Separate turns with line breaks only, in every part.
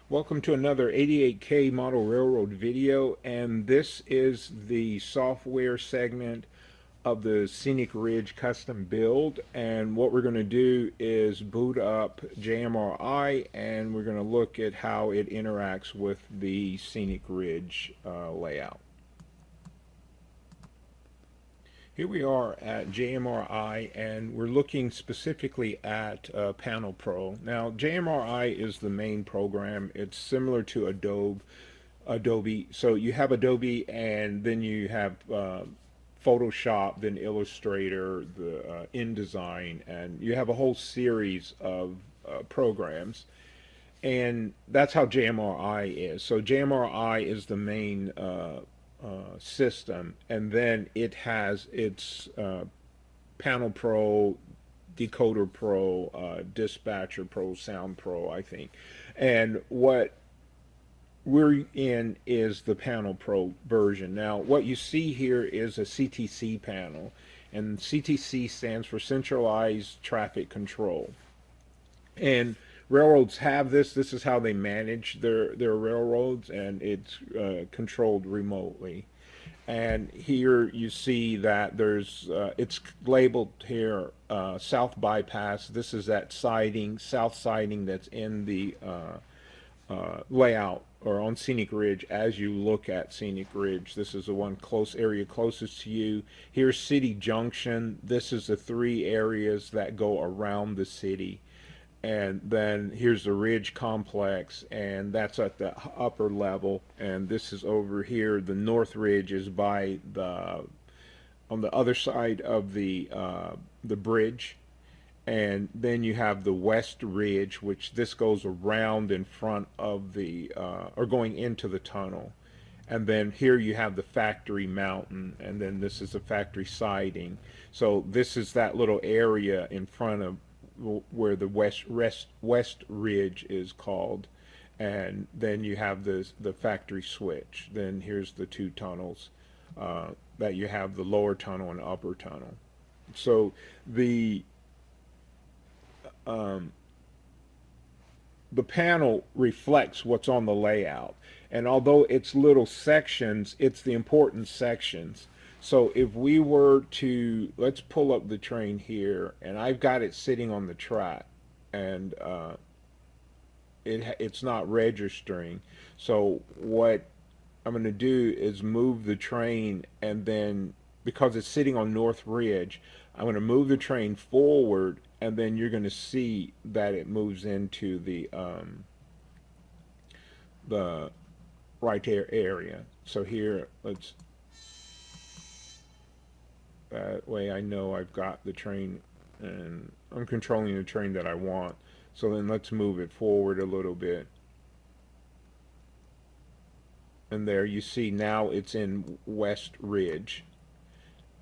Welcome to another 88K model railroad video, and this is the software segment of the Scenic Ridge custom build. And what we're going to do is boot up JMRI, and we're going to look at how it interacts with the Scenic Ridge layout. Here we are at JMRI, and we're looking specifically at Panel Pro. Now, JMRI is the main program. It's similar to Adobe. So you have Adobe, and then you have Photoshop, then Illustrator, the InDesign, and you have a whole series of programs. And that's how JMRI is. So JMRI is the main system, and then it has its Panel Pro, Decoder Pro, Dispatcher Pro, Sound Pro, I think. And what we're in is the Panel Pro version. Now, what you see here is a CTC panel, and CTC stands for Centralized Traffic Control. And railroads have this. This is how they manage their railroads, and it's controlled remotely. And here you see that there's it's labeled here south bypass. This is that siding, south siding that's in the layout or on Scenic Ridge as you look at Scenic Ridge. This is the one close area closest to you. Here's City Junction. This is the three areas that go around the city. And then here's the Ridge Complex, and that's at the upper level. And this is over here. The North Ridge is by the on the other side of the bridge. And then you have the West Ridge, which this goes around in front of the or going into the tunnel. And then here you have the Factory Mountain, and then this is the factory siding. So this is that little area in front of where the West Ridge is called. And then you have the factory switch. Then here's the two tunnels that you have, the lower tunnel and upper tunnel. So um, the panel reflects what's on the layout. And although it's little sections, it's the important sections. So if we were to, let's pull up the train here, and I've got it sitting on the track, and it's not registering. So what I'm going to do is move the train, and then because it's sitting on North Ridge, I'm going to move the train forward, and then you're going to see that it moves into the right area. So here, let's, that way I know I've got the train and I'm controlling the train that I want. So then let's move it forward a little bit. And there you see now it's in West Ridge.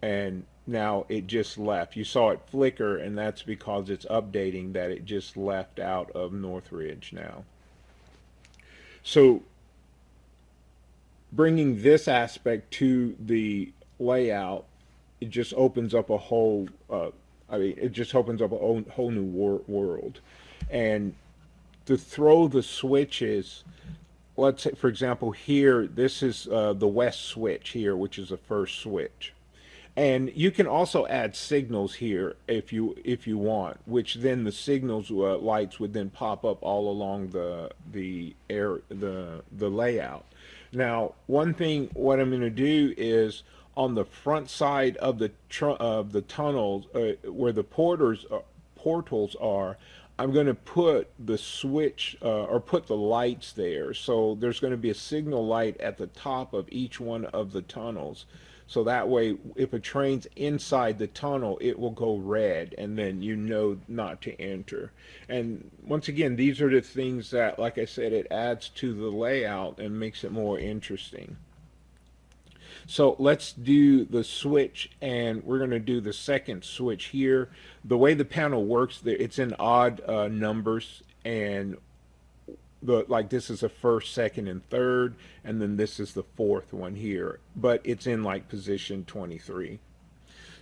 And now it just left. You saw it flicker, and that's because it's updating that it just left out of North Ridge now. So bringing this aspect to the layout, it just opens up a whole it just opens up a whole new world. And to throw the switches, let's say for example here, this is the west switch here, which is the first switch. And you can also add signals here if you want, which then the signals lights would then pop up all along the layout. Now, one thing what I'm going to do is on the front side of the tunnels where the portals are, I'm going to put the switch or put the lights there. So there's going to be a signal light at the top of each one of the tunnels. So that way, if a train's inside the tunnel, it will go red, and then you know not to enter. And once again, these are the things that, like I said, it adds to the layout and makes it more interesting. So let's do the switch, and we're going to do the second switch here. The way the panel works, it's in odd numbers, and like this is the first, second, and third, and then this is the fourth one here, but it's in like position 23.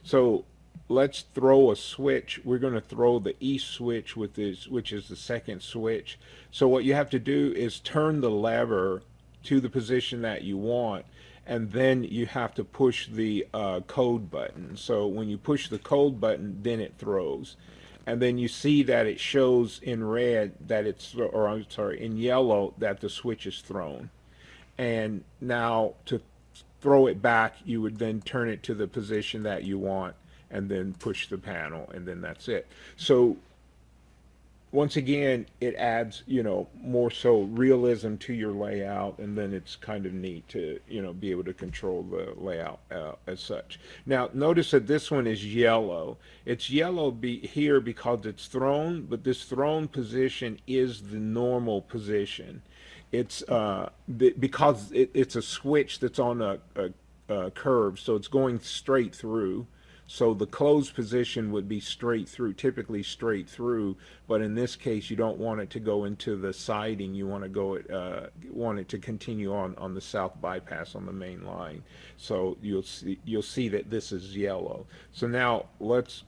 So let's throw a switch. We're going to throw the east switch with this, which is the second switch. So what you have to do is turn the lever to the position that you want, and then you have to push the code button. So when you push the code button, then it throws. And then you see that it shows in red that it's, or I'm sorry, in yellow that the switch is thrown. And now to throw it back, you would then turn it to the position that you want and then push the panel, and then that's it. So once again, it adds, more so realism to your layout, and then it's kind of neat to, be able to control the layout as such. Now, notice that this one is yellow. It's yellow here because it's thrown, but this thrown position is the normal position. It's because it's a switch that's on a curve, so it's going straight through. So the closed position would be straight through, typically straight through, but in this case, you don't want it to go into the siding. You want to want it to continue on the south bypass on the main line. So you'll see that this is yellow. So now let's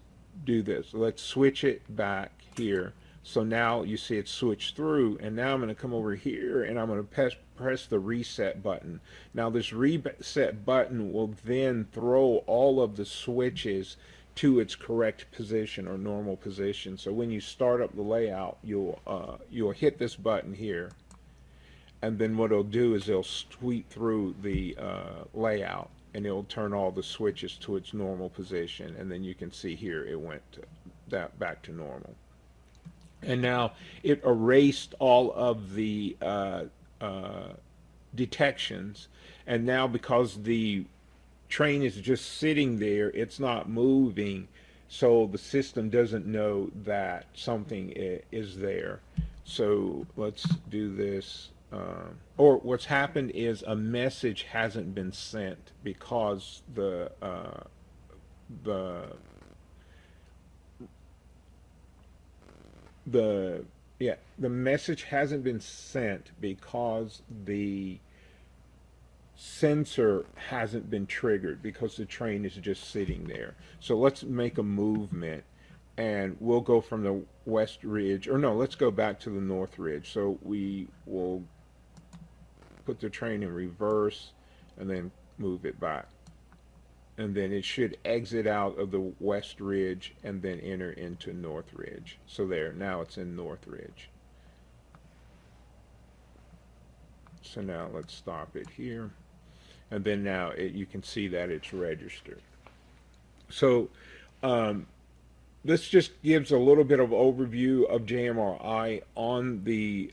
do this. Let's switch it back here. So now you see it switched through, and now I'm going to come over here and I'm going to press the reset button. Now this reset button will then throw all of the switches to its correct position or normal position. So when you start up the layout, you'll hit this button here, and then what it'll do is it'll sweep through the layout, and it'll turn all the switches to its normal position, and then you can see here it went back to normal. And now it erased all of the detections, and now because the train is just sitting there, it's not moving, so the system doesn't know that something is there. So let's do this. Or what's happened is a message hasn't been sent because the the message hasn't been sent because the sensor hasn't been triggered because the train is just sitting there. So let's make a movement, and we'll go from the west ridge, or no, let's go back to the north ridge. So we will put the train in reverse and then move it back, and then it should exit out of the west ridge and then enter into north ridge. So there, now it's in north ridge. So now let's stop it here, and then now you can see that it's registered. So this just gives a little bit of overview of JMRI on the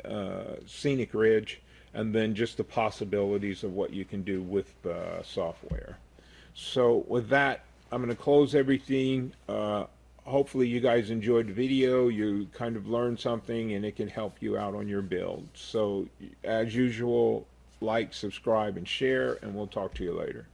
Scenic Ridge, and then just the possibilities of what you can do with the software. So with that, I'm going to close everything. Hopefully you guys enjoyed the video. You kind of learned something, and it can help you out on your build. So as usual, like, subscribe, and share, and we'll talk to you later.